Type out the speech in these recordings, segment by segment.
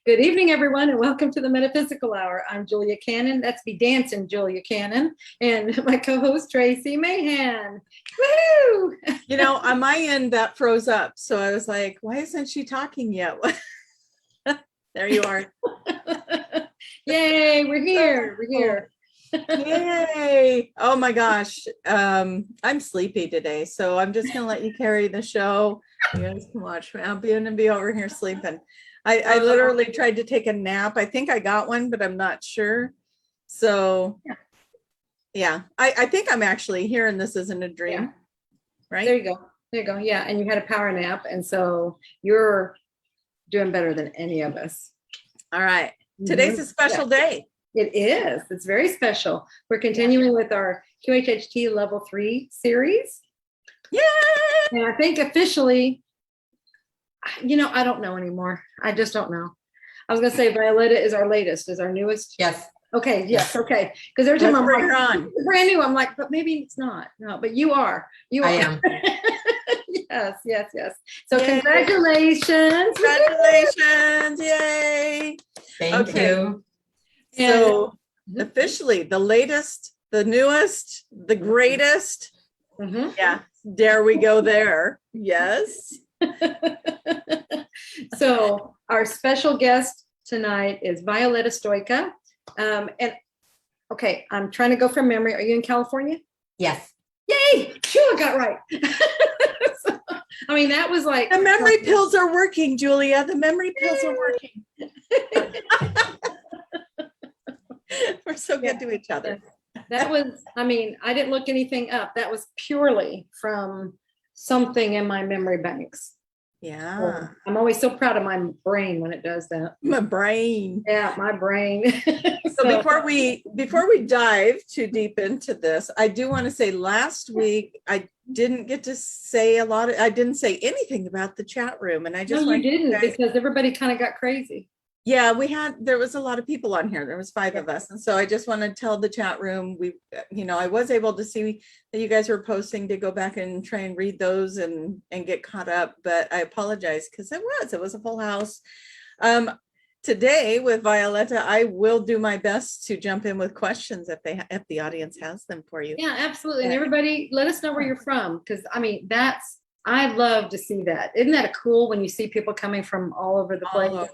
Good evening, everyone, and welcome to the Metaphysical Hour. I'm Julia Cannon. That's Be Dancing Julia Cannon, and my co-host Tracy Mahan. Woo! You know, on my end, that froze up. So I was like, why isn't she talking yet? There you are. Yay, we're here. We're here. Yay. Oh my gosh. I'm sleepy today, so I'm just gonna let you carry the show. You guys can watch me. I'm gonna be over here sleeping. I literally tried to take a nap. I think I got one, but I'm not sure. So yeah, I think I'm actually here and this isn't a dream. Yeah. Right? There you go. There you go. Yeah, and you had a power nap, and so you're doing better than any of us. All right. Today's a special day. It is. It's very special. We're continuing with our QHHT Level 3 series. Yay! And I think officially, I don't know anymore. I just don't know. I was going to say Violetta is our latest, is our newest. Yes. Okay. Yes. Okay. Because every time I'm bring her like, on. brand new, I'm like, but maybe it's not. No, but you are. You are. I am. Yes. So Yay. congratulations. Congratulations. Yay. Thank you. So officially the latest, the newest, the greatest. Mm-hmm. Yeah. Dare we go there? Yes. So our special guest tonight is Violetta Stoica. And okay, I'm trying to go from memory. Are you in California? Yes. Yay! Phew, I got right. So, I mean, that was like The memory pills are working, Julia. The memory pills are working. We're so good to each other. That was, I mean, I didn't look anything up. That was purely from something in my memory banks. Yeah. So I'm always so proud of my brain when it does that. My brain. Yeah, my brain. So before we dive too deep into this, I do want to say last week I didn't get to say I didn't say anything about the chat room, and I just no, you didn't, because everybody kind of got crazy. Yeah, there was a lot of people on here. There was 5 of us. And so I just want to tell the chat room, I was able to see that you guys were posting, to go back and try and read those and get caught up, but I apologize because it was a full house. Today with Violetta, I will do my best to jump in with questions if the audience has them for you. Yeah, absolutely. And everybody, let us know where you're from, because I mean, I love to see that. Isn't that cool when you see people coming from all over the place?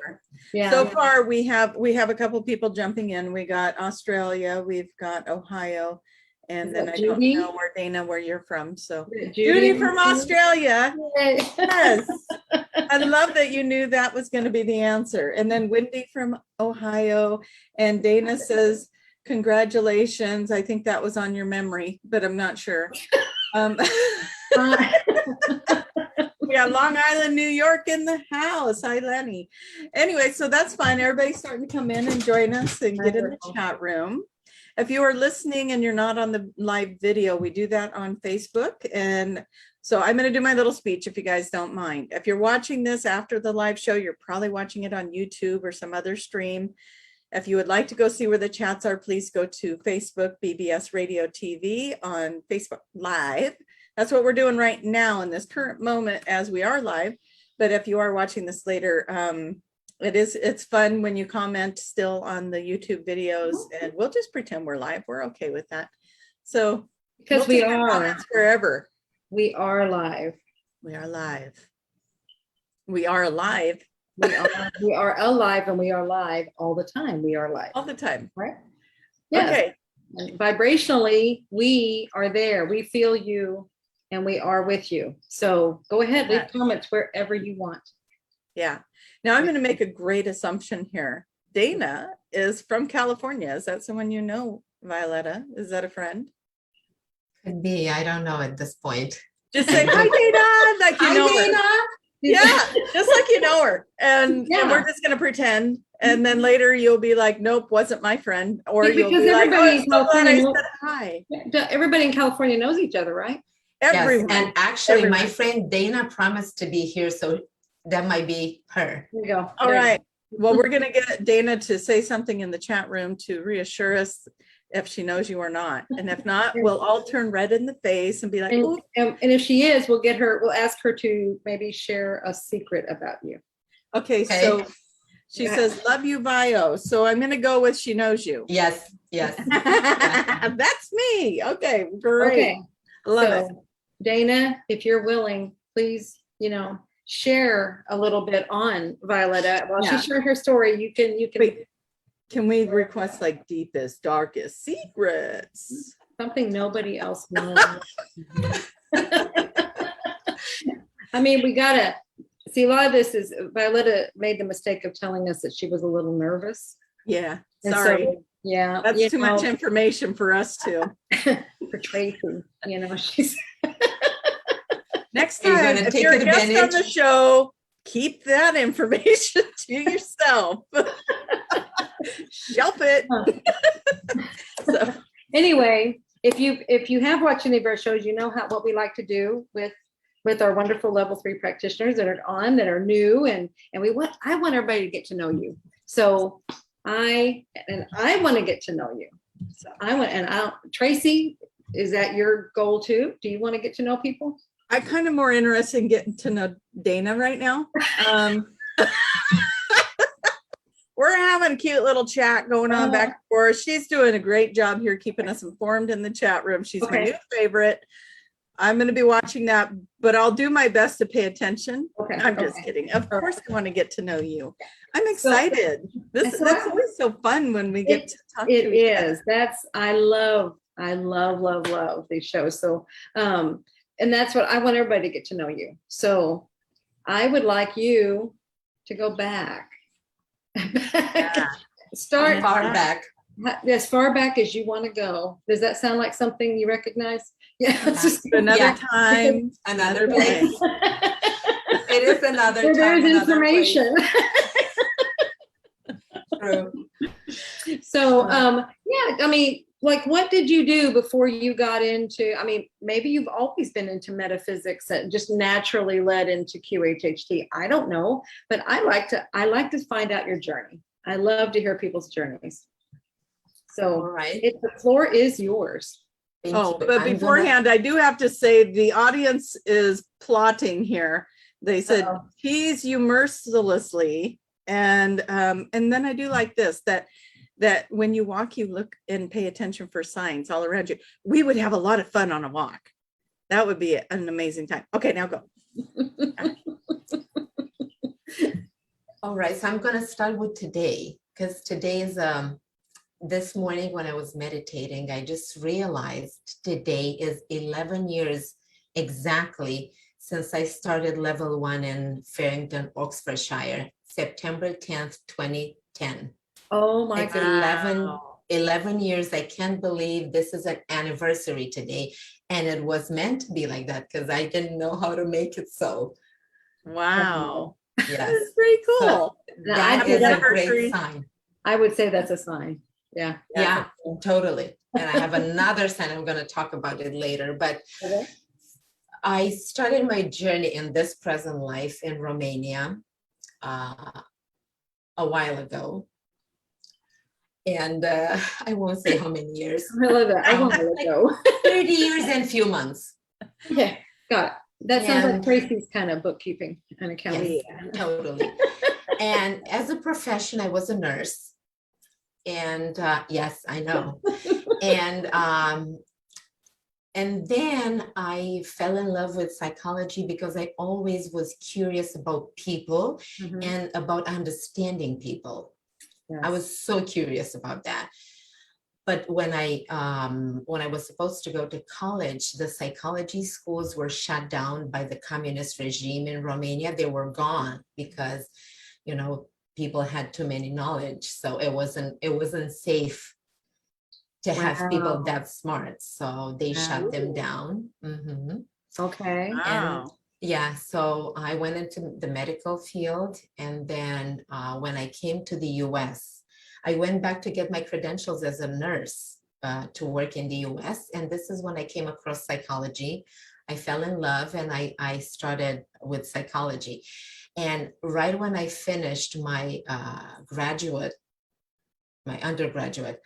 Yeah. So far, we have a couple people jumping in. We got Australia, we've got Ohio, and then I don't know where you're from. So Judy from Australia. Yes. I love that you knew that was going to be the answer. And then Wendy from Ohio, and Dana says, congratulations. I think that was on your memory, but I'm not sure. We got Long Island, New York in the house. Hi, Lenny. Anyway, so that's fine. Everybody's starting to come in and join us and get in the chat room. If you are listening and you're not on the live video, we do that on Facebook. And so I'm going to do my little speech if you guys don't mind. If you're watching this after the live show, you're probably watching it on YouTube or some other stream. If you would like to go see where the chats are, please go to Facebook, BBS Radio TV on Facebook Live. That's what we're doing right now in this current moment as we are live. But if you are watching this later, it's fun when you comment still on the YouTube videos, and we'll just pretend we're live. We're okay with that. So because we are wherever. We are live. We are live. We are alive. We are alive, and we are live all the time. We are live. All the time. Right? Yes. Okay. And vibrationally, we are there. We feel you, and we are with you. So go ahead, leave comments wherever you want. Yeah. Now I'm going to make a great assumption here. Dana is from California. Is that someone you know, Violetta? Is that a friend? Could be. I don't know at this point. Just say, hi, Dana. Like you know her. Dana. Yeah, just like you know her. And we're just going to pretend. And then later you'll be like, nope, wasn't my friend. Or you'll be like, oh, I'm so glad I said hi. Everybody in California knows each other, right? Everyone. Yes. And actually, my friend Dana promised to be here, so that might be her. There you go. All right. Well, we're going to get Dana to say something in the chat room to reassure us if she knows you or not. And if not, we'll all turn red in the face and be like, and if she is, we'll ask her to maybe share a secret about you. Okay. So She says, love you, bio. So I'm going to go with she knows you. Yes, yes. That's me. Okay, great. Okay. Love it. Dana, if you're willing, please, share a little bit on Violetta. While Yeah. she shared her story, you can. Wait, can we request like deepest, darkest secrets? Something nobody else knows. I mean, we gotta see, a lot of this is Violetta made the mistake of telling us that she was a little nervous. Yeah, And sorry. so, yeah. That's too much information for us too. For Tracy, she's Next You're time, gonna if take you're a guest on advantage? the show, keep that information to yourself. Shelf it. So, anyway, if you have watched any of our shows, you know what we like to do with our wonderful level 3 practitioners that are new, and I want everybody to get to know you. So I want to get to know you. So Tracy, is that your goal too? Do you want to get to know people? I'm kind of more interested in getting to know Dana right now. We're having a cute little chat going on back and forth. She's doing a great job here keeping us informed in the chat room. She's my new favorite. I'm going to be watching that, but I'll do my best to pay attention. Okay. I'm just kidding. Of course, I want to get to know you. I'm excited. That's always so fun when we get to talk to each other. It is. I love these shows. So, and that's what I want everybody to get to know you. So I would like you to go back. Start far back. As far back as you want to go. Does that sound like something you recognize? Yeah. Another time, another place. It is another time. There's information. True. So, I mean, like, what did you do before you got into, maybe you've always been into metaphysics and just naturally led into QHHT. I don't know, but I like to find out your journey. I love to hear people's journeys. So all right. The floor is yours. But beforehand, I do have to say the audience is plotting here. They said, tease you mercilessly. And then I do like this, that when you walk, you look and pay attention for signs all around you. We would have a lot of fun on a walk. That would be an amazing time. Okay, now go. All right, so I'm going to start with today, because today is this morning when I was meditating, I just realized today is 11 years exactly since I started level 1 in Farringdon, Oxfordshire, September 10th, 2010. Oh my God. 11 years. I can't believe this is an anniversary today. And it was meant to be like that because I didn't know how to make it so. Wow. Yes. That's pretty cool. So that is a great sign. I would say that's a sign. Yeah. Yeah, totally. And I have another sign. I'm going to talk about it later. But I started my journey in this present life in Romania a while ago. And I won't say how many years. I love that. I won't let it go. 30 years and few months. Yeah, got it. That sounds like Tracy's kind of bookkeeping and accounting. Yes, totally. And as a profession, I was a nurse. And yes, I know. And then I fell in love with psychology because I always was curious about people and about understanding people. Yes. I was so curious about that. But when I was supposed to go to college, the psychology schools were shut down by the communist regime in Romania. They were gone because, people had too many knowledge. So it wasn't safe to have people that smart. So they shut them down. Mm-hmm. Okay. Wow. And so I went into the medical field. And then when I came to the US, I went back to get my credentials as a nurse to work in the US. And this is when I came across psychology. I fell in love and I started with psychology. And right when I finished my undergraduate,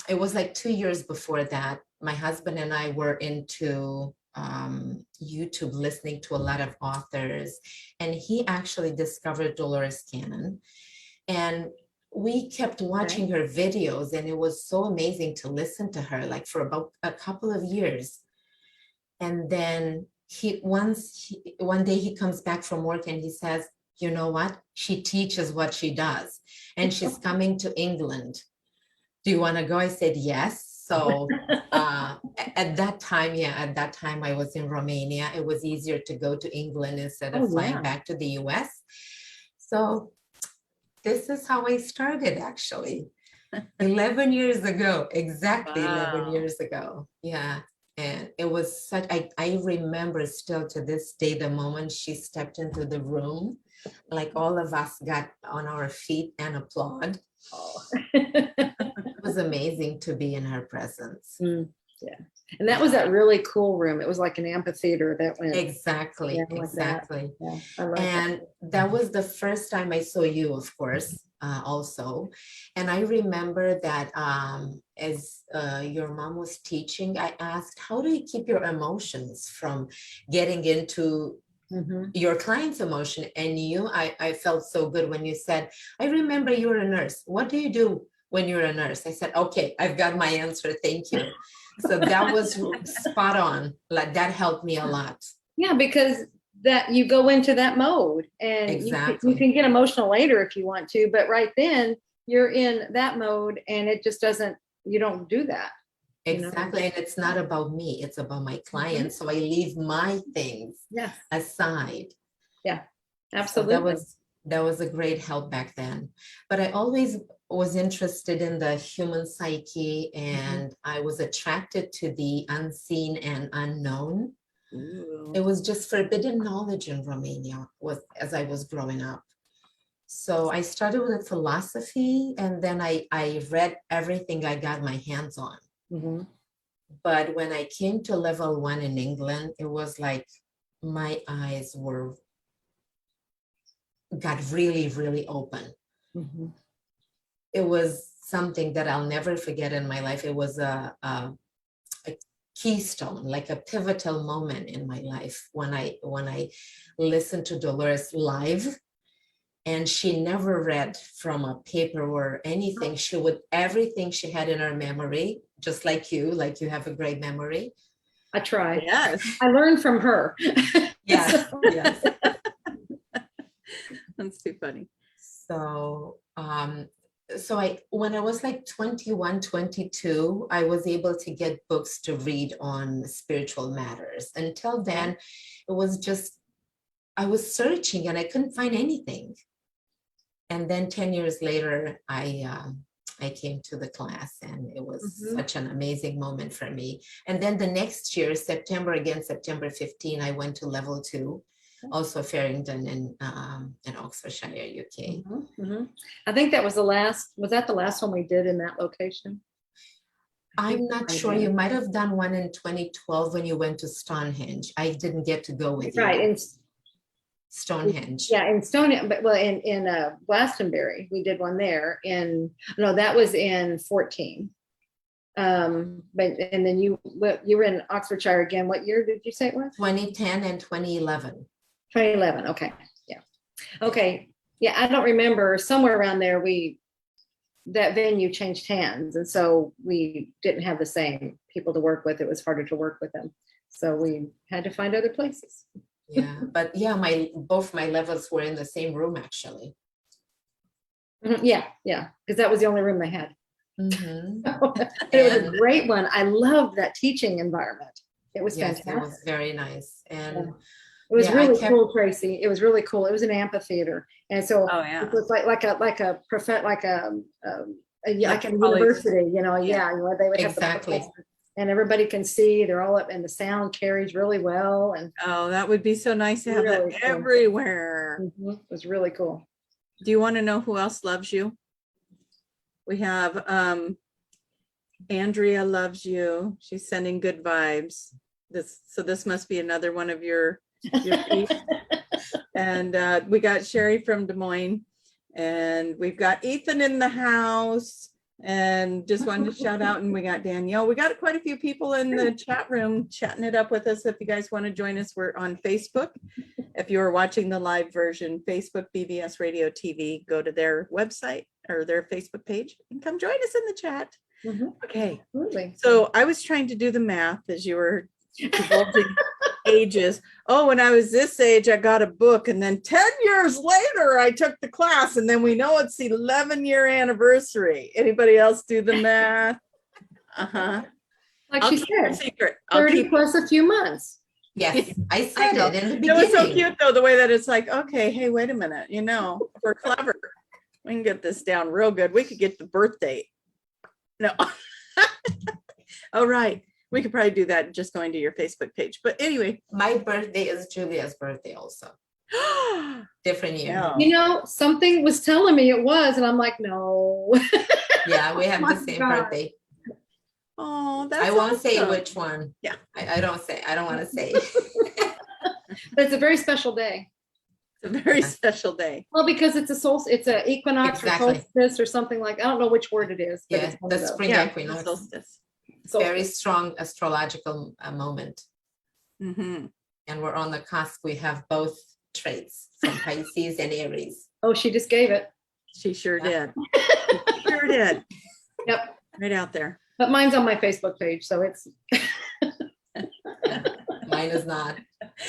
it was like 2 years before that, my husband and I were into YouTube, listening to a lot of authors, and he actually discovered Dolores Cannon. And we kept watching her videos, and it was so amazing to listen to her, like for about a couple of years. And then one day he comes back from work and he says, you know what? She teaches what she does, and she's coming to England. Do you want to go? I said, yes. So at that time I was in Romania. It was easier to go to England instead of flying back to the US. So this is how I started, actually. 11 years ago, exactly. Wow. 11 years ago. Yeah. And it was such, I remember still to this day, the moment she stepped into the room, like all of us got on our feet and applaud. Oh. It was amazing to be in her presence. Yeah. And that was that really cool room. It was like an amphitheater that went. Exactly. Like exactly. Yeah, and that was the first time I saw you, of course, also. And I remember that as your mom was teaching, I asked, how do you keep your emotions from getting into your client's emotion? And I felt so good when you said, I remember you were a nurse. What do you do when you're a nurse? I said, okay, I've got my answer. Thank you. So that was spot on. Like that helped me a lot. Yeah, because that you go into that mode, and you can get emotional later if you want to, but right then you're in that mode, and it just doesn't, you don't do that. Exactly. And it's not about me, it's about my client. So I leave my things aside. Yeah, absolutely. So that was a great help back then. But I always was interested in the human psyche, and I was attracted to the unseen and unknown. Ooh. It was just forbidden knowledge in Romania as I was growing up. So I started with philosophy, and then I read everything I got my hands on. But when I came to level 1 in England, it was like my eyes got really, really open. It was something that I'll never forget in my life. It was a keystone, like a pivotal moment in my life when I listened to Dolores live. And she never read from a paper or anything. She would, everything she had in her memory, just like you have a great memory. I try. Yes. I learned from her. Yes, yes. That's too funny. So, when I was like 21, 22, I was able to get books to read on spiritual matters. Until then, it was just, I was searching and I couldn't find anything. And then 10 years later, I came to the class, and it was such an amazing moment for me. And then the next year, September 15, I went to level 2, also Farringdon in Oxfordshire, UK. I think that was that the last one we did in that location? I'm not sure. You might have done one in 2012 when you went to Stonehenge. I didn't get to go with you. Right. In Stonehenge. Yeah, in Stonehenge, but well, in Glastonbury, we did one there. That was in 14. But and then you were in Oxfordshire again. What year did you say it was? 2010 and 2011. 2011. Okay. Yeah. Okay. Yeah, I don't remember. Somewhere around there, that venue changed hands, and so we didn't have the same people to work with. It was harder to work with them, so we had to find other places. Yeah, but yeah, both my levels were in the same room, actually. Yeah, because that was the only room they had. It was a great one. I loved that teaching environment. It was fantastic. It was very nice. And it was really cool, Tracy. It was really cool. It was an amphitheater, and so it was like a university, where they would have the and everybody can see. They're all up, and the sound carries really well. And that would be so nice to have that everywhere. It was really cool. Do you want to know who else loves you? We have Andrea loves you. She's sending good vibes. This must be another one of your feet. And we got Sherry from Des Moines, and we've got Ethan in the house, And just wanted to shout out, and we got Danielle. We got quite a few people in the chat room chatting it up with us. If you guys want to join us, we're on Facebook. If you are watching the live version, Facebook BBS Radio TV, go to their website or their Facebook page and come join us in the chat. Okay. Absolutely. So I was trying to do the math as you were divulging ages. Oh, when I was this age, I got a book, and then 10 years later, I took the class, and then we know it's the 11-year anniversary. Anybody else do the math? Like I'll she keep your said, secret. 30 plus a few months. Yes, I said know. it in the It beginning. was so cute though, the way that it's like, okay, hey, wait a minute, we're clever. We can get this down real good. We could get the birth date. No. All right. We could probably do that just going to your Facebook page. But anyway. My birthday is Julia's birthday also. Different year. No. Something was telling me it was, and I'm like, no. Yeah, we have My the same God. birthday. Oh, that's I won't say awesome. which one. Yeah. I don't want to say. But it's a very special day. It's a very special day. Well, because it's a equinox Exactly. or solstice or something like, I don't know which word it is. But Yeah, it's one the of those. spring Yeah, equinox. solstice. Very strong astrological moment. Mm-hmm. And we're on the cusp. We have both traits from Pisces and Aries. Oh, she just gave it. She sure Yeah. did. She sure did. Yep. Right out there. But mine's on my Facebook page, so it's. Mine is not.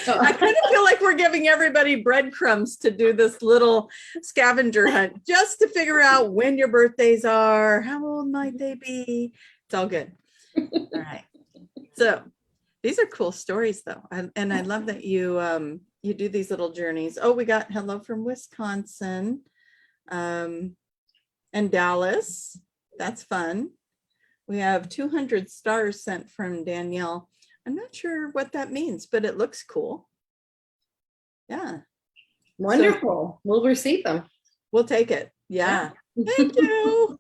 I kind of feel like we're giving everybody breadcrumbs to do this little scavenger hunt just to figure out when your birthdays are, how old might they be. It's all good. All right. So these are cool stories though. And I love that you do these little journeys. Oh, we got hello from Wisconsin and Dallas. That's fun. We have 200 stars sent from Danielle. I'm not sure what that means, but it looks cool. Yeah. Wonderful. We'll receive them. We'll take it. Yeah. Thank you.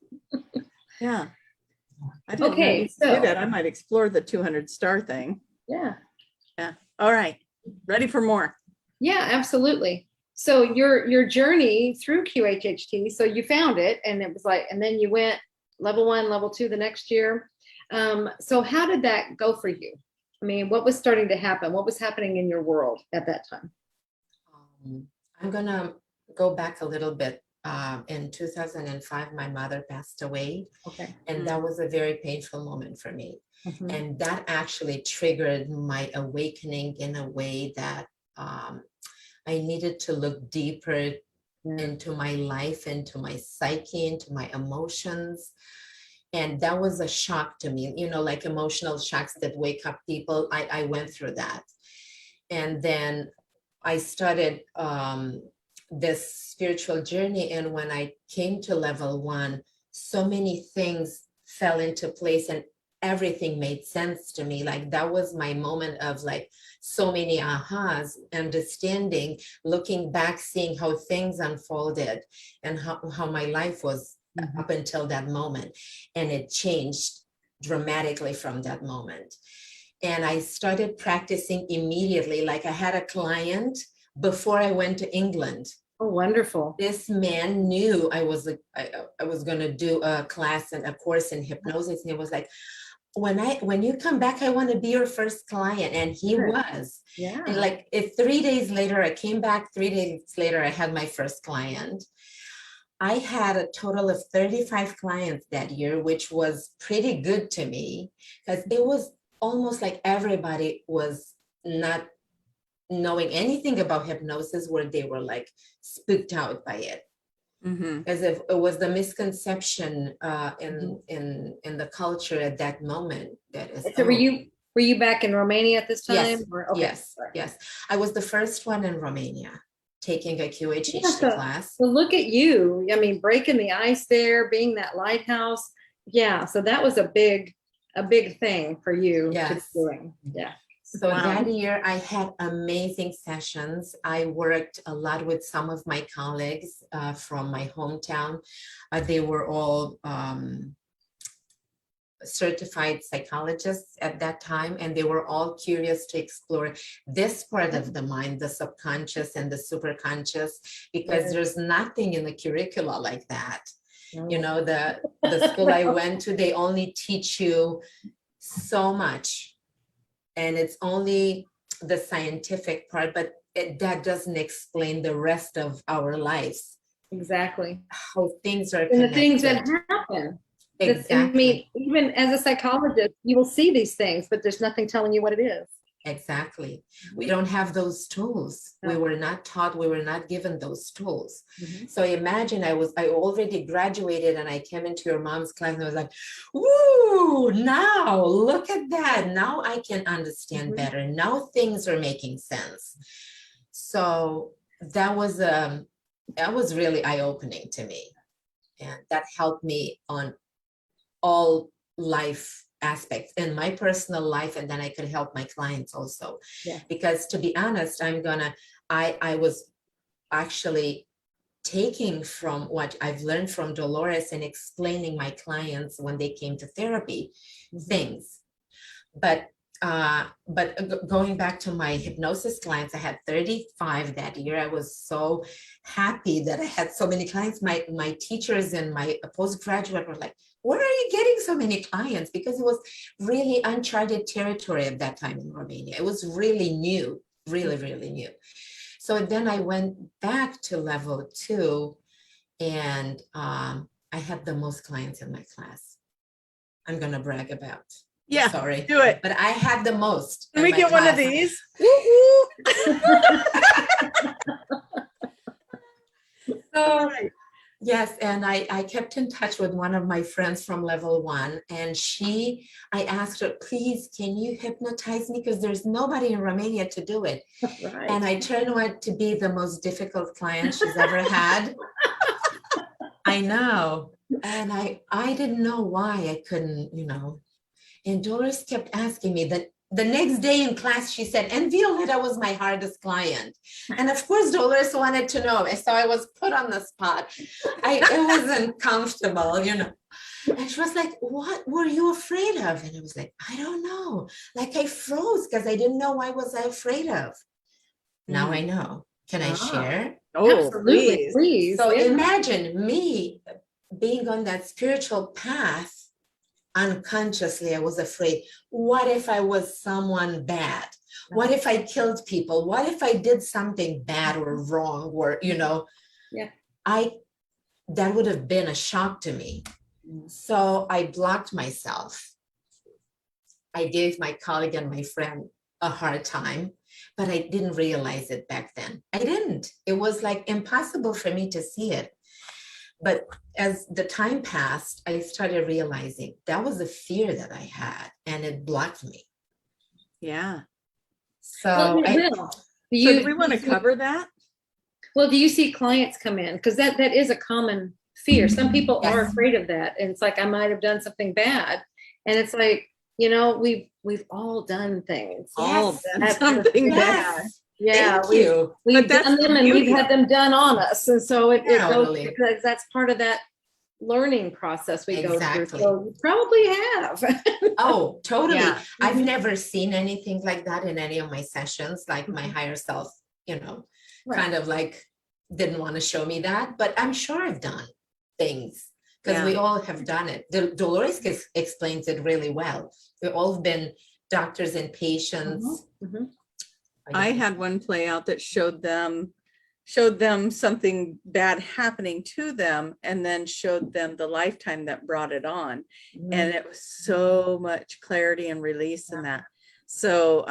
Yeah. I didn't know you could do that. I might explore the 200 star thing. Yeah. Yeah. All right. Ready for more. Yeah, absolutely. So your journey through QHHT, so you found it, and it was like, and then you went level 1, level 2 the next year. So how did that go for you? I mean, what was starting to happen? What was happening in your world at that time? I'm gonna go back a little bit. In 2005, my mother passed away. Okay. And that was a very painful moment for me. And that actually triggered my awakening in a way that I needed to look deeper into my life, into my psyche, into my emotions. And that was a shock to me, like emotional shocks that wake up people. I went through that. And then I started this spiritual journey. And when I came to level 1, so many things fell into place and everything made sense to me. Like that was my moment of like so many ahas, understanding, looking back, seeing how things unfolded and how my life was up until that moment. And it changed dramatically from that moment. And I started practicing immediately. Like I had a client before I went to England. Oh, wonderful. This man knew I was going to do a class and a course in hypnosis. And he was like, when you come back, I want to be your first client. And he was. Yeah. And like 3 days later, I came back. 3 days later, I had my first client. I had a total of 35 clients that year, which was pretty good to me because it was almost like everybody was not knowing anything about hypnosis, where they were like spooked out by it. As if it was the misconception in the culture at that moment. That is. So were you back in Romania at this time? Yes. Okay. Yes. I was the first one in Romania taking a QHHT class. So look at you. I mean, breaking the ice there, being that lighthouse. Yeah. So that was a big thing for you to be doing. Yeah. So that year I had amazing sessions. I worked a lot with some of my colleagues from my hometown. They were all certified psychologists at that time, and they were all curious to explore this part of the mind, the subconscious and the superconscious, because there's nothing in the curricula like that. You know, the school I went to, they only teach you so much. And it's only the scientific part, but that doesn't explain the rest of our lives, Exactly. how things are And the things that connected. happen. Exactly. I mean, even as a psychologist, you will see these things, but there's nothing telling you what it is. Exactly. We don't have those tools. We No. were not taught, we were not given those tools. Mhm. So imagine I already graduated and I came into your mom's class and I was like, woo, now look at that. Now I can understand Mhm. better. Now things are making sense. So that was really eye-opening to me. And that helped me on all life aspects in my personal life, and then I could help my clients also. Yeah. Because to be honest, I was actually taking from what I've learned from Dolores and explaining my clients when they came to therapy things. But going back to my hypnosis clients, I had 35 that year. I was so happy that I had so many clients. My teachers and my postgraduate were like, where are you getting so many clients? Because it was really uncharted territory at that time in Romania. It was really new, really, really new. So then I went back to level 2 and I had the most clients in my class. I'm going to brag about. Yeah, sorry. do it. But I had the most. Can in we my get one of class. these? Woo-woo. So, yes, and I kept in touch with one of my friends from level 1, and I asked her, please, can you hypnotize me? Because there's nobody in Romania to do it. Right. And I turned out to be the most difficult client she's ever had. I know. And I didn't know why I couldn't, And Doris kept asking me that the next day in class, she said, and Violetta was my hardest client. And of course, Dolores wanted to know. So I was put on the spot. It wasn't comfortable, And she was like, what were you afraid of? And I was like, I don't know. Like I froze because I didn't know why was I afraid of. Now I know. Can I share? Oh, Absolutely, please. So Yeah. imagine me being on that spiritual path. Unconsciously, I was afraid. What if I was someone bad? What if I killed people? What if I did something bad or wrong? Or, Yeah. that would have been a shock to me. So I blocked myself. I gave my colleague and my friend a hard time, but I didn't realize it back then. I didn't. It was like impossible for me to see it. But as the time passed, I started realizing that was a fear that I had, and it blocked me. yeah. So, Do we want to cover that? Well, do you see clients come in? Because that is a common fear. Some people are afraid of that. And it's like, I might have done something bad. And it's like, we've all done things. All done something bad. Yeah, Thank you. We've done them and we've had them done on us. And so it goes, because that's part of that learning process we go through. So you probably have. Oh, totally. Yeah. I've never seen anything like that in any of my sessions, like my higher self, kind of like didn't want to show me that, but I'm sure I've done things because we all have done it. Dolores explains it really well. We've all been doctors and patients. I had one play out that showed them something bad happening to them and then showed them the lifetime that brought it on. And it was so much clarity and release in that. So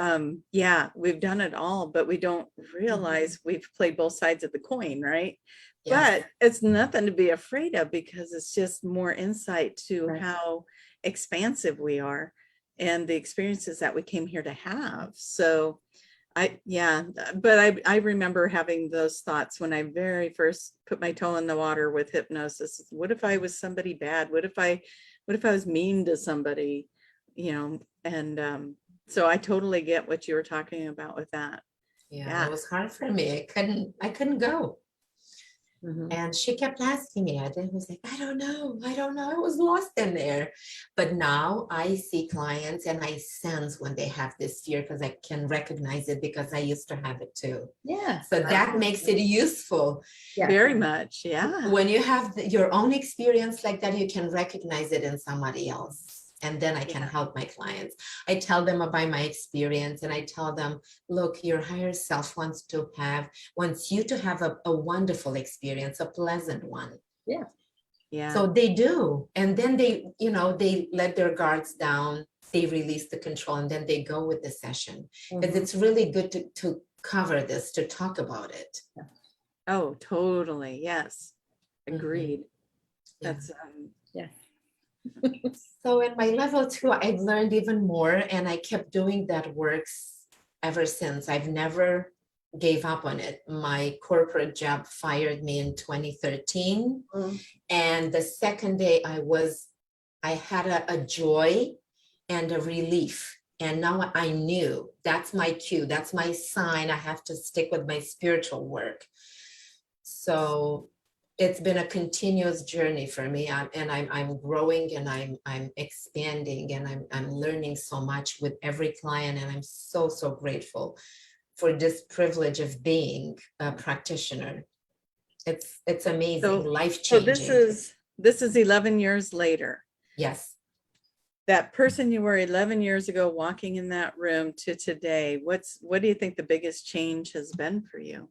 we've done it all, but we don't realize we've played both sides of the coin, right? But it's nothing to be afraid of because it's just more insight to how expansive we are and the experiences that we came here to have. So I remember having those thoughts when I very first put my toe in the water with hypnosis. What if I was somebody bad? What if I was mean to somebody, and so I totally get what you were talking about with that. Yeah, it was hard for me. I couldn't go. Mhm. And she kept asking me. I was like, I don't know. I was lost in there. But now I see clients and I sense when they have this fear because I can recognize it because I used to have it too. Yeah. So that makes it useful. Yeah. Very much. Yeah. When you have your own experience like that, you can recognize it in somebody else. And then I can help my clients. I tell them about my experience and I tell them, look, your higher self wants you to have a wonderful experience, a pleasant one. Yeah. Yeah. So they do. And then they let their guards down, they release the control, and then they go with the session. Because it's really good to cover this, to talk about it. Oh, totally. Yes. Mhm. Agreed. Yeah. That's Yeah. So in my level 2, I've learned even more, and I kept doing that works ever since. I've never gave up on it. My corporate job fired me in 2013. And the second day I had a joy and a relief. And now I knew that's my cue, that's my sign. I have to stick with my spiritual work. So it's been a continuous journey for me. I'm growing and I'm expanding and I'm learning so much with every client. And I'm so grateful for this privilege of being a practitioner. It's amazing, so life-changing. this is 11 years later. Yes. That person you were 11 years ago walking in that room to today, what do you think the biggest change has been for you?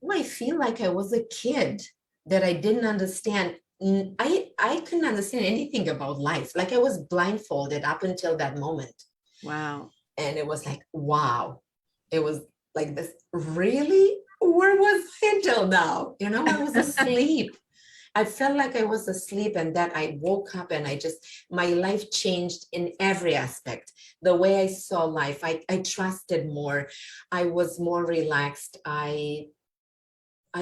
Well, I feel like I was a kid that I didn't understand. I couldn't understand anything about life. Like I was blindfolded up until that moment. Wow. And it was like, wow. It was like this, really? Where was I until now? I was asleep. I felt like I was asleep and that I woke up and my life changed in every aspect. The way I saw life, I trusted more. I was more relaxed. I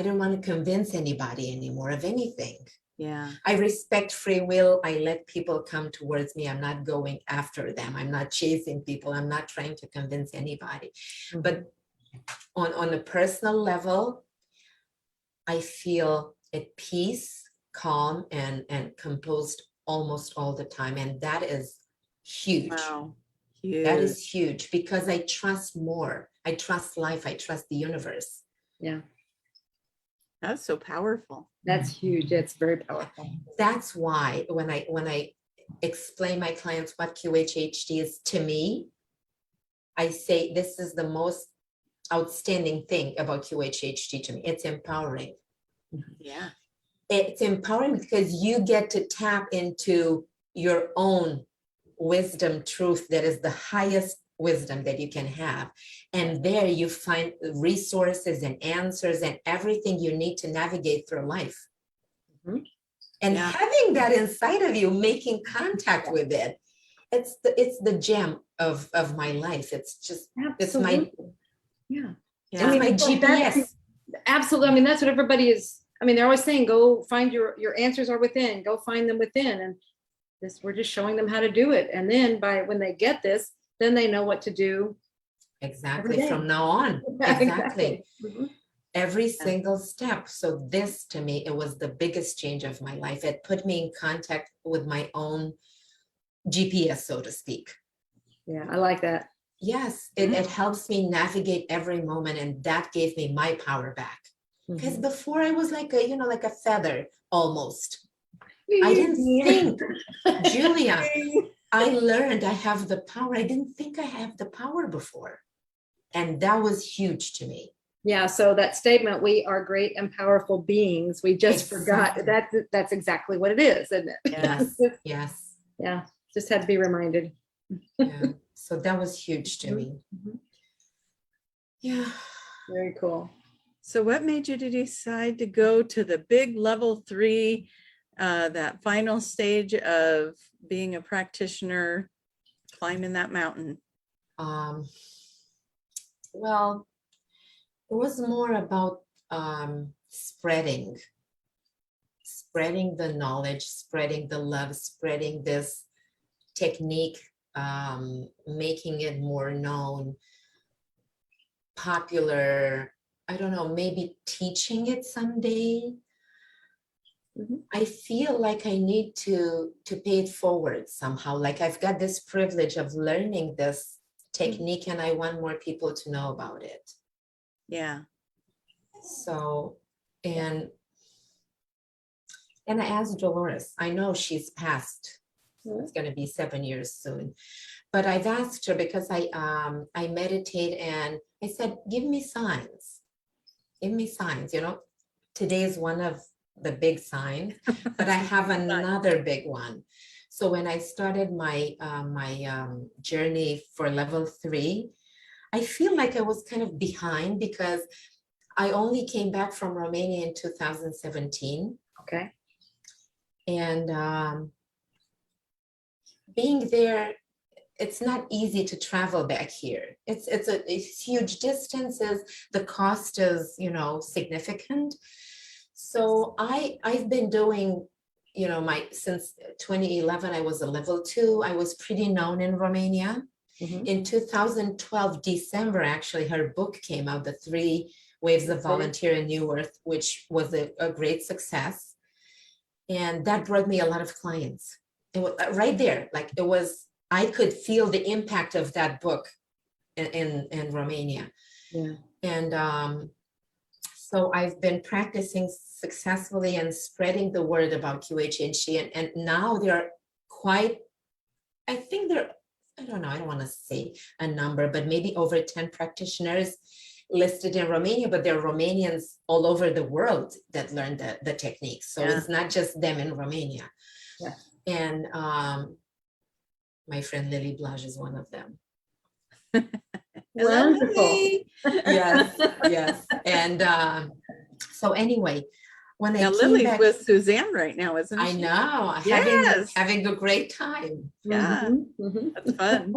don't want to convince anybody anymore of anything. Yeah. I respect free will. I let people come towards me. I'm not going after them. I'm not chasing people. I'm not trying to convince anybody. But on a personal level, I feel at peace, calm, and composed almost all the time. And that is huge. Wow. That is huge because I trust more. I trust life. I trust the universe. Yeah. That's so powerful. That's huge. It's very powerful. That's why when I explain my clients what QHHT is to me, I say this is the most outstanding thing about QHHT to me. It's empowering. Yeah. It's empowering because you get to tap into your own wisdom, truth that is the highest wisdom that you can have. And there you find resources and answers and everything you need to navigate through life. And having that inside of you, making contact with it, it's the gem of my life. It's just, it's my GPS. Absolutely. I mean, that's what everybody is. I mean, they're always saying, go find your answers are within, go find them within. And we're just showing them how to do it. And then when they get this, then they know what to do. Exactly. From now on. Exactly. Every single step. So this to me, it was the biggest change of my life. It put me in contact with my own GPS, so to speak. Yeah, I like that. Yes, it helps me navigate every moment, and that gave me my power back. Because before I was like a feather almost. I didn't think, Julia, I learned I have the power. I didn't think I have the power before. And that was huge to me. Yeah, so that statement, we are great and powerful beings. We just forgot that's exactly what it is, isn't it? Yes, yes. Yeah, just had to be reminded. Yeah, so that was huge to me. Yeah. Very cool. So what made you to decide to go to the big level 3, that final stage of being a practitioner, climbing that mountain? Well, it was more about spreading the knowledge, spreading the love, spreading this technique, making it more known, popular. I don't know, maybe teaching it someday. I feel like I need to pay it forward somehow. Like I've got this privilege of learning this technique and I want more people to know about it. Yeah. So, and I asked Dolores, I know she's passed. It's going to be 7 years soon. But I've asked her because I meditate and I said, give me signs. Give me signs. You know, today is one of the big signs, but I have another big one. So when I started my journey for level 3, I feel like I was kind of behind because I only came back from Romania in 2017. Okay. And being there, it's not easy to travel back here. It's huge distances. The cost is, you know, significant. So I've been doing, you know, since 2011, I was a level 2. I was pretty known in Romania. In 2012, December, actually, her book came out, The 3 Waves of Volunteer in New Earth, which was a great success. And that brought me a lot of clients. It was right there. Like it was, I could feel the impact of that book in Romania. Yeah. And so I've been practicing successfully and spreading the word about QHHT. And now they're quite, I think they're, I don't know, I don't want to say a number, but maybe over 10 practitioners listed in Romania, but there are Romanians all over the world that learn the techniques. So it's not just them in Romania. Yeah. And my friend Lily Blaj is one of them. Wonderful. Yes, yes. And so anyway, when I came Lily's back, with Suzanne right now, isn't she? I know, Yes. having a great time. Yeah, that's fun.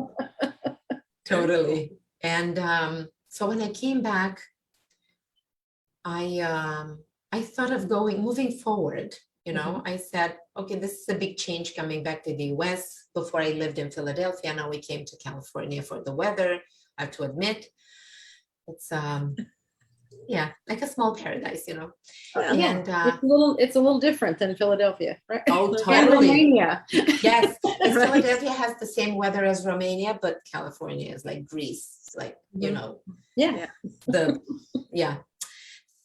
Totally. And so when I came back, I thought of moving forward. You know, I said, okay, this is a big change coming back to the US. Before I lived in Philadelphia, now we came to California for the weather. I have to admit, it's like a small paradise, you know. Yeah. And it's a little different than Philadelphia, right? Oh, And totally. Romania. Yes, Right. Philadelphia has the same weather as Romania, but California is like Greece, like, you know. Yeah.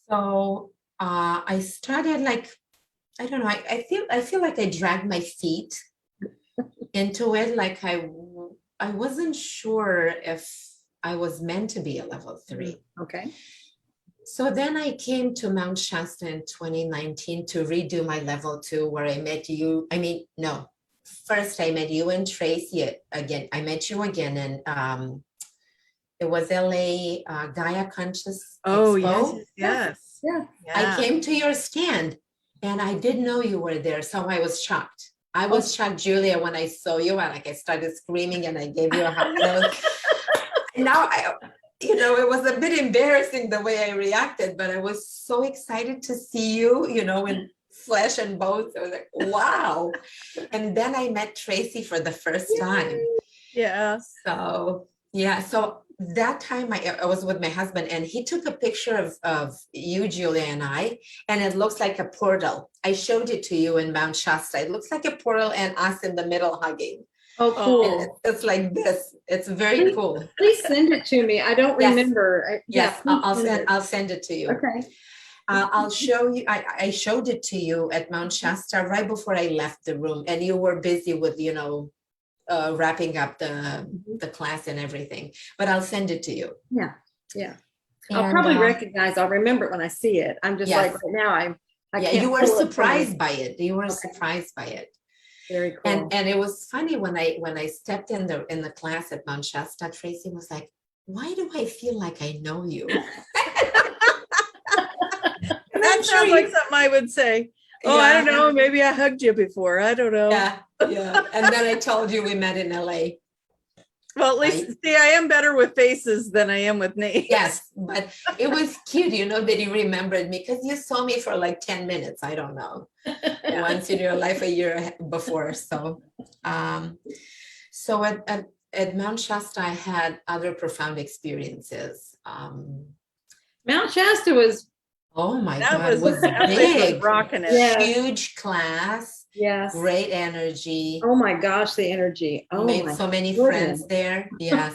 So I started like, I don't know, I feel like I dragged my feet into it. Like I wasn't sure if I was meant to be a level 3. Okay. So then I came to Mount Shasta in 2019 to redo my level 2, where I met you. I mean, no, first I met you and Tracy again. I met you again, and it was LA Gaia Conscious Expo. Yes. Yeah. I came to your stand and I didn't know you were there. So I was shocked. I was shocked, Julia, when I saw you, and like I started screaming and I gave you a hug. Now you know, it was a bit embarrassing the way I reacted, but I was so excited to see you, you know, in flesh and bones. I was like, wow. And then I met Tracy for the first time. Yeah. So, yeah. So that time I was with my husband, and he took a picture of you, Julia, and I, and it looks like a portal. I showed it to you in Mount Shasta. It looks like a portal and us in the middle hugging. Oh, cool. And it's like this. It's very cool. Please send it to me. I don't remember. Yes, I'll send it to you. Okay. I'll show you. I showed it to you at Mount Shasta right before I left the room, and you were busy with, you know, wrapping up the class and everything. But I'll send it to you. Yeah, yeah. I'll probably recognize. I'll remember it when I see it. I'm just like right now. I can't. You were surprised by it. You were surprised by it. Very cool. And it was funny when I stepped in the class at Mount Shasta. Tracy was like, "Why do I feel like I know you?" That sounds like something I would say. Oh, I don't know. Maybe I hugged you before. I don't know. Yeah. And then I told you we met in LA. Well, at least see, I am better with faces than I am with names. Yes, but it was cute, you know, that you remembered me because you saw me for like 10 minutes. I don't know, once in your life a year before. So, so at Mount Shasta, I had other profound experiences. Mount Shasta was Oh my That God, it was that place was big, rocking it. Yeah. huge class, Yes. great energy. Oh my gosh, the energy. Oh Made my so many goodness. friends there. Yes,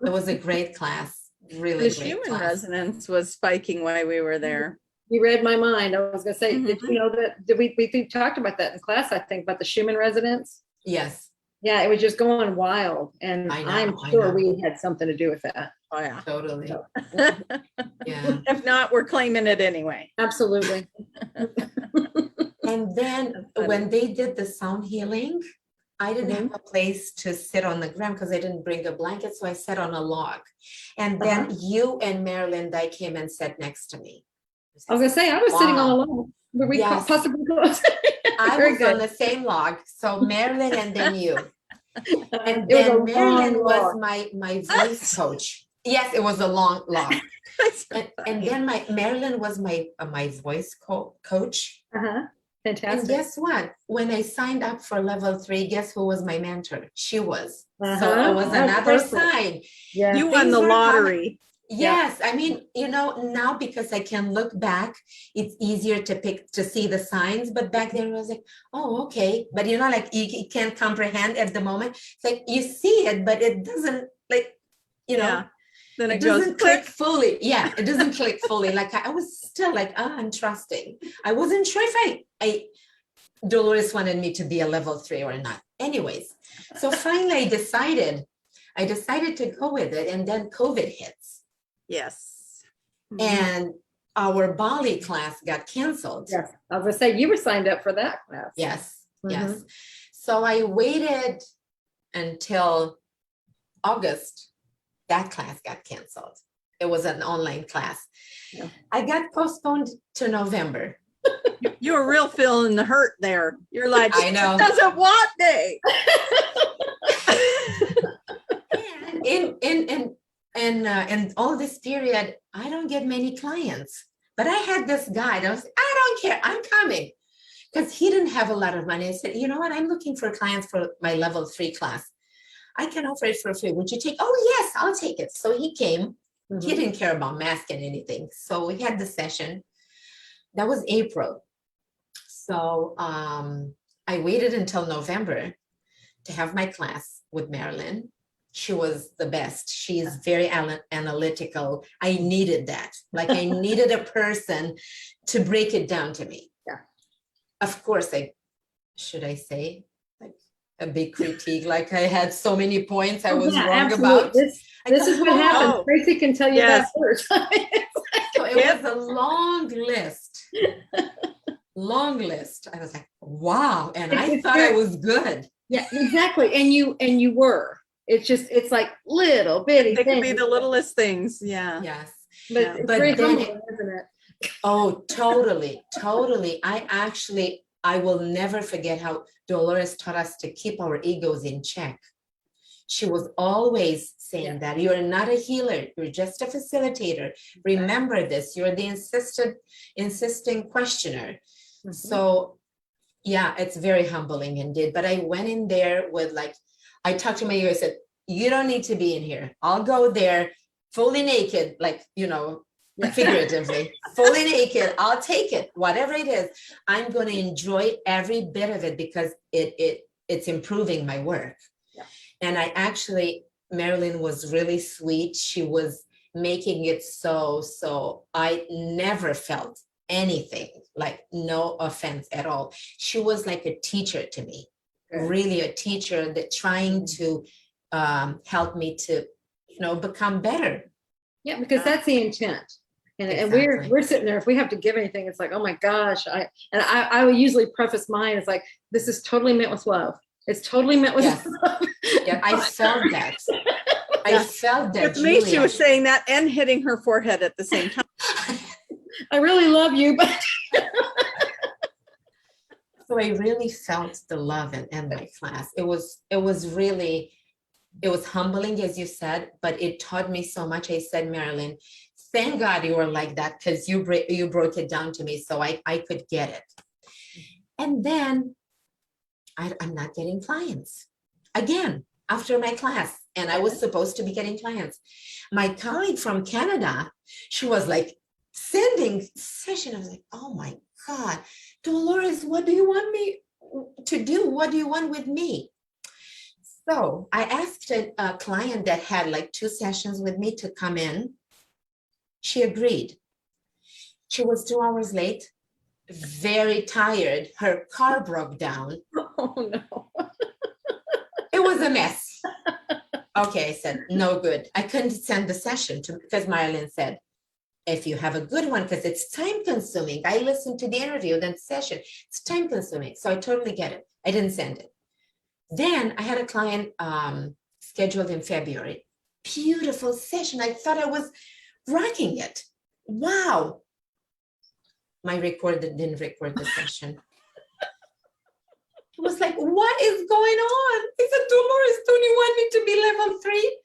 it was a great class, really The great human class. resonance was spiking while we were there. You read my mind. I was gonna say, did Mhm. you know that we talked about that in class, I think, about the Schumann resonance? Yes, Yeah, it was just going wild. And I know, I'm I sure know. we had something to do with that. Oh yeah. totally. So, Yeah. If not, we're claiming it anyway. absolutely. And then That's funny. when they did the sound healing, I didn't have Mhm. a place to sit on the ground because I didn't bring a blanket. So I sat on a log. And then you and Marilyn, they came and sat next to me. I was gonna say, I was sitting on a Wow. log. Were we Yes. possibly close? I Very was on good. the same log. So Marilyn and then you. And It was a then Marilyn long was log. my voice coach. Yes, it was a long log. That's so And funny. then Marilyn was my voice coach. Uh-huh. And Fantastic. guess what? When I signed up for level 3, guess who was my mentor? She was. So Uh-huh. it was That's another perfect. sign. Yeah. You won Things the were coming. lottery. Yes, I mean, now because I can look back, it's easier to see the signs. But back then I was like, oh, okay. But like you can't comprehend at the moment. It's like you see it, but it doesn't Yeah. Then it it goes doesn't click click. fully. Yeah, it doesn't click fully. Like I was still like, I'm trusting. I wasn't sure if Dolores wanted me to be a level 3 or not. Anyways, so finally I decided to go with it, and then COVID hits. Yes. And our Bali class got canceled. Yes. I was gonna say, you were signed up for that class. Yes, Mhm. yes. So I waited until August. That class got canceled. It was an online class. Yeah. I got postponed to November. You were real feeling the hurt there. You're like, I know. it doesn't want me. In all this period, I don't get many clients. But I had this guy that was, I don't care, I'm coming. Because he didn't have a lot of money. I said, you know what? I'm looking for clients for my level 3 class. I can offer it for free. Would you take? Oh, yes, I'll take it. So he came. Mhm. He didn't care about mask and anything. So we had the session. That was April. So I waited until November to have my class with Marilyn. She was the best. She's very analytical. I needed that. Like I needed a person to break it down to me. Yeah. Of course, should I say like a big critique, like I had so many points I was wrong absolutely. about. This is what happens. Oh, Tracy can tell you yes. that first. So it Yep. was a long list. Long list. I was like, wow. And I It's thought I very- was good. Yeah, exactly. And you were. It's like little bitty They could be things, the littlest things. Yeah. Yes. but Yeah. it's But very then humbling, isn't it? Oh, totally, totally. I will never forget how Dolores taught us to keep our egos in check. She was always saying that you're not a healer, you're just a facilitator. Remember this, you're the insisting questioner. Mhm. So yeah, it's very humbling indeed. But I went in there with I talked to my ego, I said, you don't need to be in here. I'll go there fully naked, figuratively, fully naked. I'll take it, whatever it is. I'm going to enjoy every bit of it because it's improving my work. Yeah. And Marilyn was really sweet. She was making it so I never felt anything, like no offense at all. She was like a teacher to me, really a teacher that trying to help me to, become better. Yeah, because that's the intent. And Exactly. we're sitting there, if we have to give anything, it's like, oh my gosh. I will usually preface mine. It's like, this is totally meant with love. It's totally meant with Yes. love. Yeah, I felt that. I felt that. With me, she Julia. was saying that and hitting her forehead at the same time. I really love you, but So I really felt the love in my class. It was humbling, as you said, but it taught me so much. I said, Marilyn, thank God you were like that, because you broke it down to me so I could get it. And then I'm not getting clients again after my class. And I was supposed to be getting clients. My colleague from Canada, she was like sending session. I was like, oh my God, Dolores, what do you want me to do? What do you want with me? So I asked a client that had like 2 sessions with me to come in. She agreed. She was 2 hours late, very tired. Her car broke down. Oh no. It was a mess. Okay, I said, no good. I couldn't send the session because Marilyn said, if you have a good one, because it's time consuming. I listened to the interview, then session. It's time consuming. So I totally get it. I didn't send it. Then I had a client scheduled in February. Beautiful session. I thought I was rocking it. Wow. My recorder didn't record the session. It was like, what is going on? I said, Dolores, don't you want me to be level 3?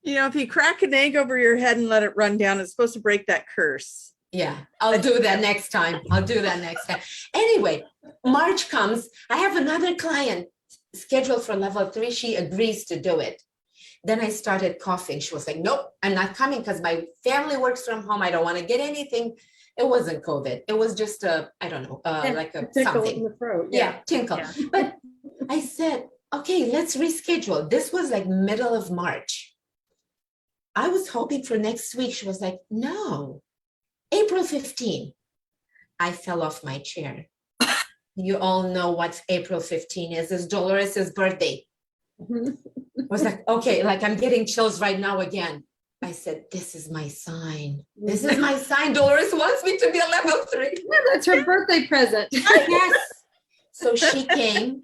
You know, if you crack an egg over your head and let it run down, it's supposed to break that curse. Yeah, I'll do that next time. Anyway, March comes. I have another client scheduled for level 3. She agrees to do it. Then I started coughing. She was like, nope, I'm not coming because my family works from home. I don't want to get anything. It wasn't COVID. It was just I don't know, like a tickle something. in the throat. Yeah, tinkle. Yeah. But I said, okay, let's reschedule. This was like middle of March. I was hoping for next week. She was like, no, April 15. I fell off my chair. You all know what April 15 is. It's Dolores' birthday. I was like, okay, like I'm getting chills right now again. I said, this is my sign. This is my sign. Dolores wants me to be a level 3. Yeah, that's her birthday present. Yes. So she came.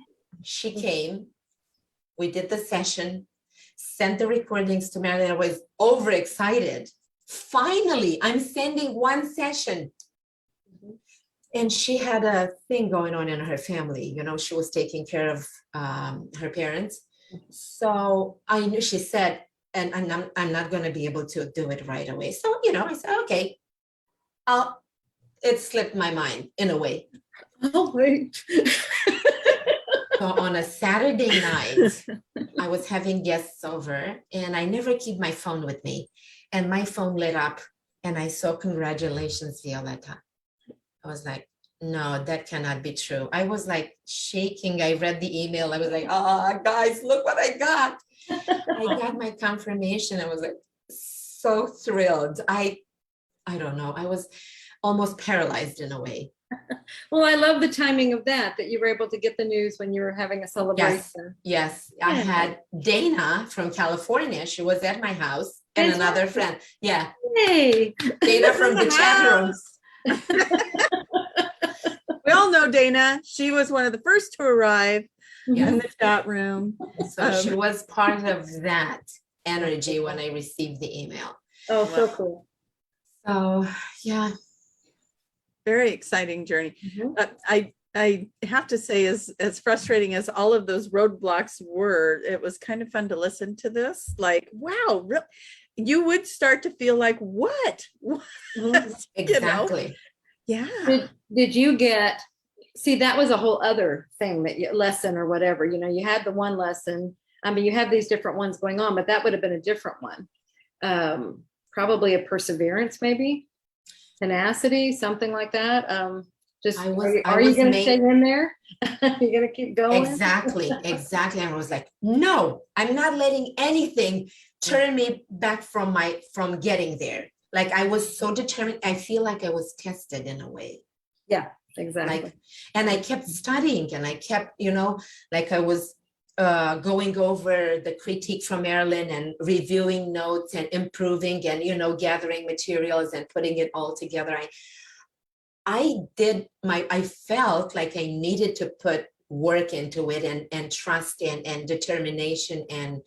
We did the session, sent the recordings to Marilyn. I was overexcited. Finally, I'm sending one session. And she had a thing going on in her family. You know, she was taking care of her parents. So I knew, she said, and I'm not going to be able to do it right away. So, you know, I said, okay, it slipped my mind in a way. Oh, wait. So on a Saturday night, I was having guests over and I never keep my phone with me. And my phone lit up and I saw congratulations, Violetta. I was like, no, that cannot be true. I was like shaking. I read the email. I was like, oh, guys, look what I got. I got my confirmation. I was like so thrilled. I don't know. I was almost paralyzed in a way. Well, I love the timing of that you were able to get the news when you were having a celebration. Yes. I had Dana from California. She was at my house and another friend. Yeah. Hey. Dana from the chat room. We all know Dana. She was one of the first to arrive in the chat room. So she was part of that energy when I received the email. Oh, so cool. So, yeah. Very exciting journey. I have to say, as frustrating as all of those roadblocks were, it was kind of fun to listen to this. Like, wow, you would start to feel like, what? Exactly. You know? Yeah. Did you get, see, that was a whole other thing, that lesson or whatever, you know, you had the one lesson. I mean, you have these different ones going on, but that would have been a different one. Probably a perseverance, maybe tenacity, something like that. Just are you going to stay in there? You're going to keep going? Exactly. And I was like, no, I'm not letting anything turn me back from getting there. Like I was so determined. I feel like I was tested in a way. Yeah, exactly. And I kept studying and I kept, you know, like I was going over the critique from Marilyn and reviewing notes and improving and, you know, gathering materials and putting it all together. I felt like I needed to put work into it and trust and determination and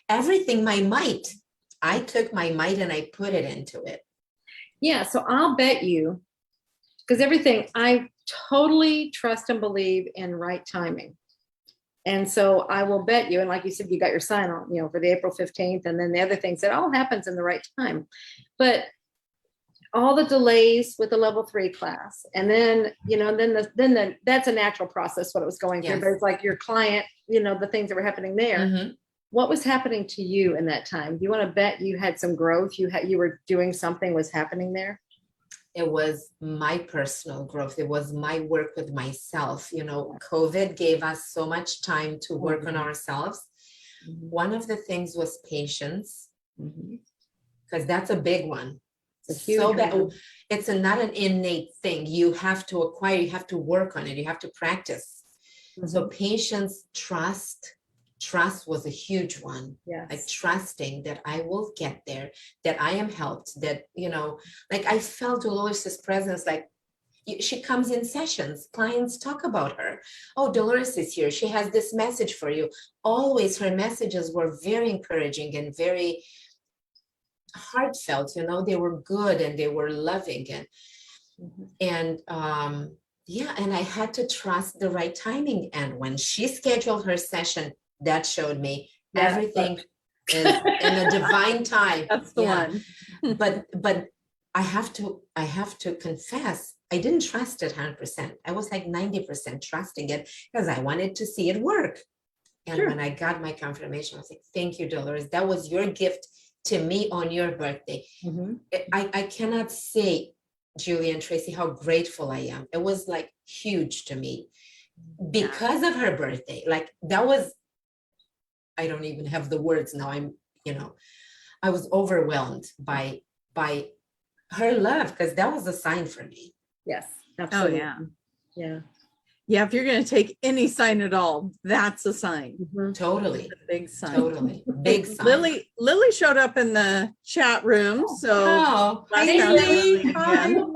everything, my might. I took my might and I put it into it. Yeah, so I'll bet you, because everything, I totally trust and believe in right timing. And so I will bet you, and like you said, you got your sign on, you know, for the April 15th, and then the other things, it all happens in the right time. But all the delays with the level 3 class, and then, you know, then that's a natural process, what it was going through. Yes. But it's like your client, you know, the things that were happening there. Mm-hmm. What was happening to you in that time? Do you want to bet you had some growth? You were doing something was happening there? it was my personal growth. It was my work with myself. You know, COVID gave us so much time to work on ourselves. One of the things was patience, because that's a big one. It's a huge So bad. one. It's not an innate thing. You have to acquire, you have to work on it, you have to practice. So patience, trust was a huge one. Yes. Like trusting that I will get there, that I am helped, that, you know, like I felt Dolores's presence, like she comes in sessions, clients talk about her. Oh, Dolores is here. She has this message for you. Always her messages were very encouraging and very heartfelt, you know, they were good and they were loving and yeah, and I had to trust the right timing. And when she scheduled her session, that showed me everything is in a divine time. That's the one. But I have to confess, I didn't trust it 100%. I was like 90% trusting it because I wanted to see it work. And when I got my confirmation, I was like, thank you, Dolores. That was your gift to me on your birthday. I cannot say, Julie and Tracy, how grateful I am. It was like huge to me because of her birthday. Like that was, I don't even have the words now. I'm, you know, I was overwhelmed by her love, because that was a sign for me. Yes, absolutely. Oh, Yeah. Yeah, if you're going to take any sign at all, that's a sign. Totally. A big sign. Totally. Big sign. Lily showed up in the chat room. So Oh, last hey, time Lily. Lily again.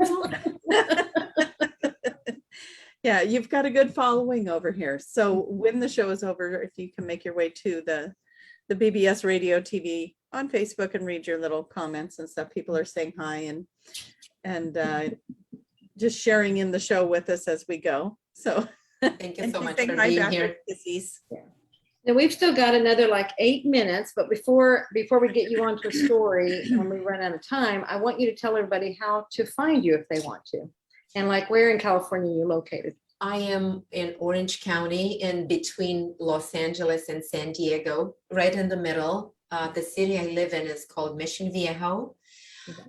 Yeah, you've got a good following over here. So when the show is over, if you can make your way to the BBS Radio TV on Facebook and read your little comments and stuff, people are saying hi and just sharing in the show with us as we go. So Thank you and so she's much saying for hi being back here. with kisses. Now we've still got another like 8 minutes, but before we get you onto a story and we run out of time, I want you to tell everybody how to find you if they want to. And like where in California you're located. I am in Orange County, in between Los Angeles and San Diego, right in the middle. The city I live in is called Mission Viejo.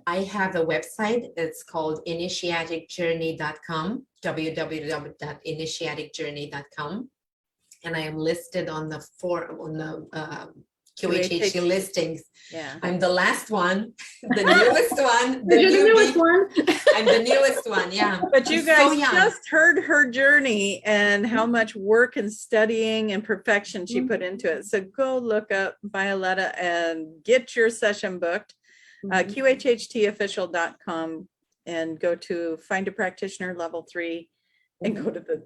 I have a website. It's called initiaticjourney.com, www.initiaticjourney.com. And I am listed on the QHHT listings. Yeah. I'm the last one, the newest one. You're the newest one. I'm the newest one, yeah. But you I'm guys so young. just heard her journey and how much work and studying and perfection she put into it. So go look up Violetta and get your session booked. QHHTofficial.com and go to Find a Practitioner Level 3 and go to the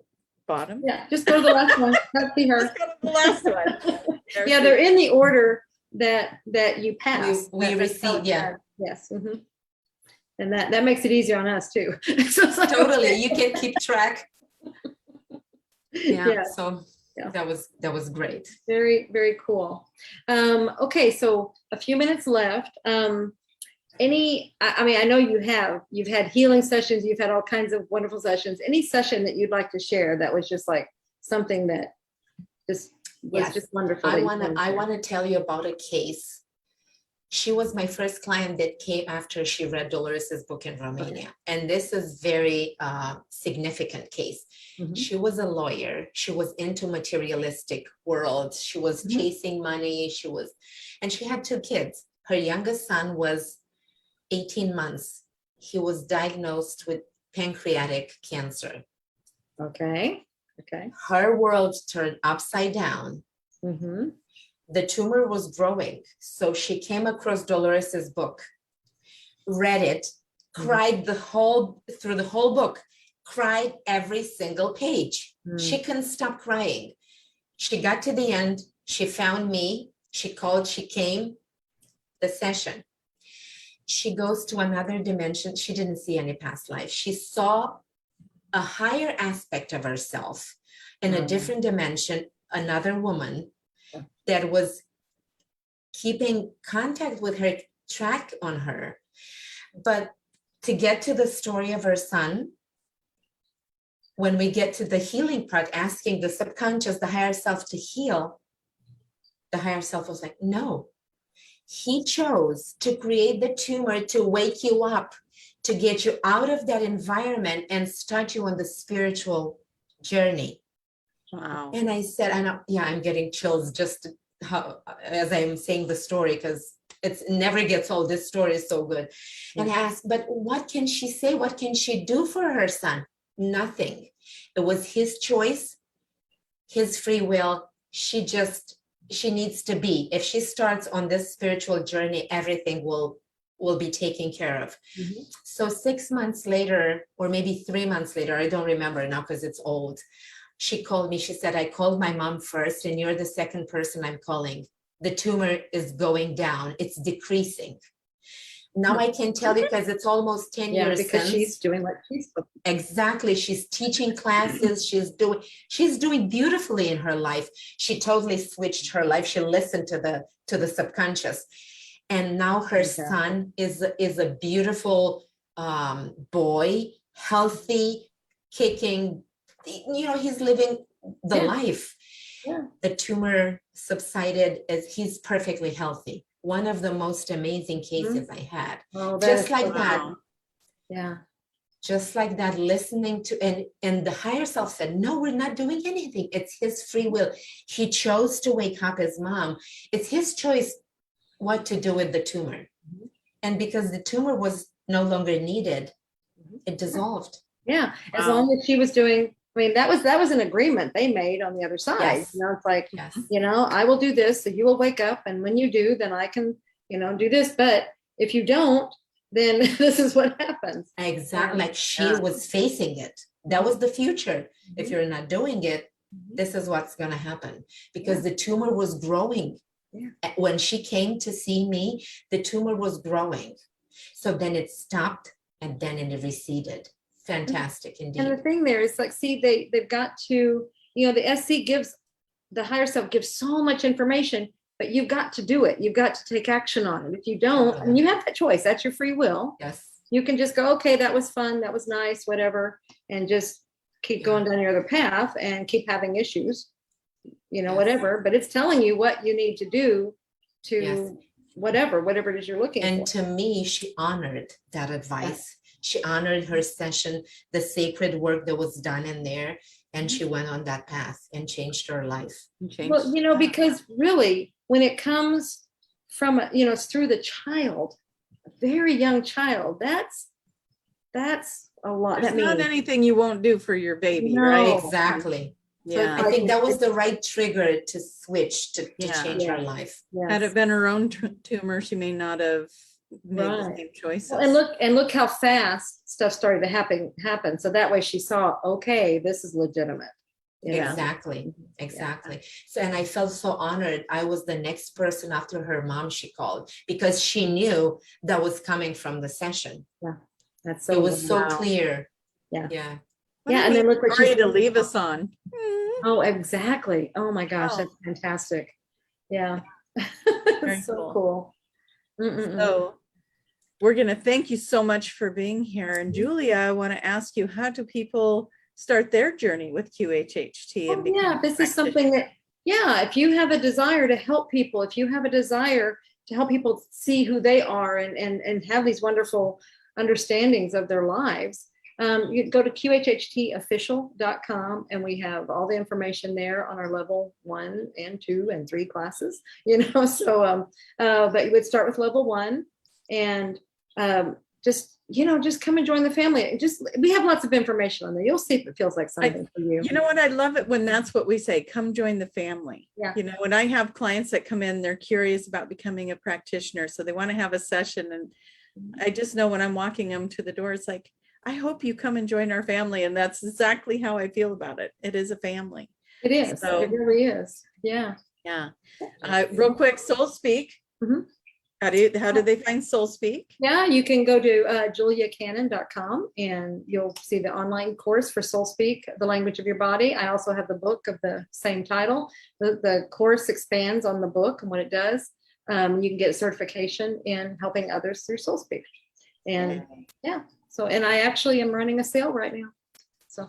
bottom. Yeah, just go to the last one. Let's see her. Just go to the last one. Yeah, they're in the order that you pass. We That's receive, how it's yeah. done. Yes. And that makes it easier on us too. So it's like, Totally, okay. you can keep track. Yeah, Yeah. so Yeah. that was great. Very, very cool. Okay, so a few minutes left. I mean, I know you've had healing sessions, you've had all kinds of wonderful sessions. Any session that you'd like to share that was just like something that just was just wonderful? I want to tell you about a case. She was my first client that came after she read Dolores's book in Romania. And this is very significant case. She was a lawyer. She was into materialistic world. She was chasing money. And she had 2 kids. Her youngest son was 18 months. He was diagnosed with pancreatic cancer. Okay. Her world turned upside down. The tumor was growing. So she came across Dolores's book, read it, cried through the whole book, cried every single page. She couldn't stop crying. She got to the end. She found me. She called, she came, the session. She goes to another dimension. She didn't see any past life. She saw a higher aspect of herself in a different dimension, another woman that was keeping contact with her, track on her. But to get to the story of her son, when we get to the healing part, asking the subconscious, the higher self to heal, the higher self was like, no. He chose to create the tumor to wake you up, to get you out of that environment and start you on the spiritual journey. Wow. And I said, I know, yeah, I'm getting chills just how, as I'm saying the story, because it never gets old. This story is so good. And I asked, but what can she say? What can she do for her son? Nothing. It was his choice, his free will. She needs to be. If she starts on this spiritual journey, everything will be taken care of. Mhm. So 6 months later, or maybe 3 months later, I don't remember now because it's old. She called me. She said, I called my mom first, and you're the second person I'm calling. The tumor is going down. It's decreasing. Now I can tell you because it's almost 10 years because since. she's doing what she's supposed to. Exactly. She's teaching classes. She's doing beautifully in her life. She totally switched her life. She listened to the subconscious. And now her son is a beautiful boy, healthy, kicking, he's living the life. Yeah. The tumor subsided as he's perfectly healthy. One of the most amazing cases I had. Oh, Just like that. Yeah. Just like that, listening to, and the higher self said, no, we're not doing anything. It's his free will. He chose to wake up his mom. It's his choice what to do with the tumor. And because the tumor was no longer needed, it dissolved. Yeah. As long as she was doing, I mean, that was an agreement they made on the other side. Yes. It's like, Yes. I will do this, so you will wake up, and when you do, then I can, do this. But if you don't, then this is what happens. Exactly. Like she was facing it. That was the future. If you're not doing it, this is what's going to happen, because the tumor was growing. Yeah. When she came to see me, the tumor was growing. So then it stopped, and then it receded. Fantastic indeed. And the thing there is, like, see, they've got to, the SC gives, the higher self gives so much information, but you've got to do it. You've got to take action on it. If you don't, and you have that choice, that's your free will. Yes. You can just go, okay, that was fun, that was nice, whatever, and just keep going down your other path and keep having issues, whatever. But it's telling you what you need to do to whatever it is you're looking for. And to me, she honored that advice. She honored her session, the sacred work that was done in there, and she went on that path and changed her life. Well, because really, when it comes from, it's through the child, a very young child, that's a lot. There's not anything you won't do for your baby, right? Exactly. Yeah. I think that was the right trigger to switch, to change her life. Yes. Had it been her own tumor, she may not have made the same choices. Well, and look how fast stuff started to happen. So that way she saw, okay, this is legitimate. Exactly. So, and I felt so honored. I was the next person after her mom she called, because she knew that was coming from the session. Yeah, that's it was so clear. Yeah. And then look what she's to leave us on. Oh, exactly. Oh my gosh, that's fantastic. Yeah. So cool. So we're going to thank you so much for being here. And Julia, I want to ask you, how do people start their journey with QHHT? This is something that, if you have a desire to help people, if you have a desire to help people see who they are and have these wonderful understandings of their lives, you go to QHHTofficial.com, and we have all the information there on our level 1 and 2 and 3 classes, so but you would start with level 1, and just come and join the family. We have lots of information on there. You'll see if it feels like something for you. You know what? I love it when that's what we say, come join the family. Yeah. When I have clients that come in, they're curious about becoming a practitioner, so they want to have a session, and I just know when I'm walking them to the door, it's like, I hope you come and join our family. And that's exactly how I feel about it. It is a family. It is. So, it really is. Yeah. Yeah. Real quick, Soul Speak. Mm-hmm. How do they find Soul Speak? Yeah, you can go to juliacannon.com, and you'll see the online course for Soul Speak, the language of your body. I also have the book of the same title. The course expands on the book and what it does. You can get a certification in helping others through Soul Speak. And so, and I actually am running a sale right now. So,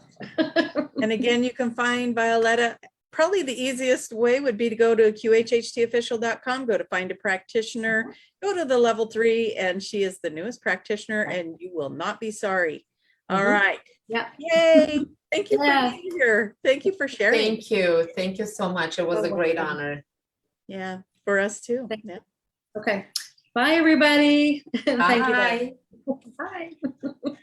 and again, you can find Violetta probably the easiest way would be to go to qhhtofficial.com, go to find a practitioner, go to the level 3, and she is the newest practitioner, and you will not be sorry. All right. Yeah. Yay. Thank you Yeah. for being here. Thank you for sharing. Thank you. Thank you so much. It was a great honor. Yeah, for us too. Thank Yeah. Okay. Bye, everybody. Thank you. Bye. Bye.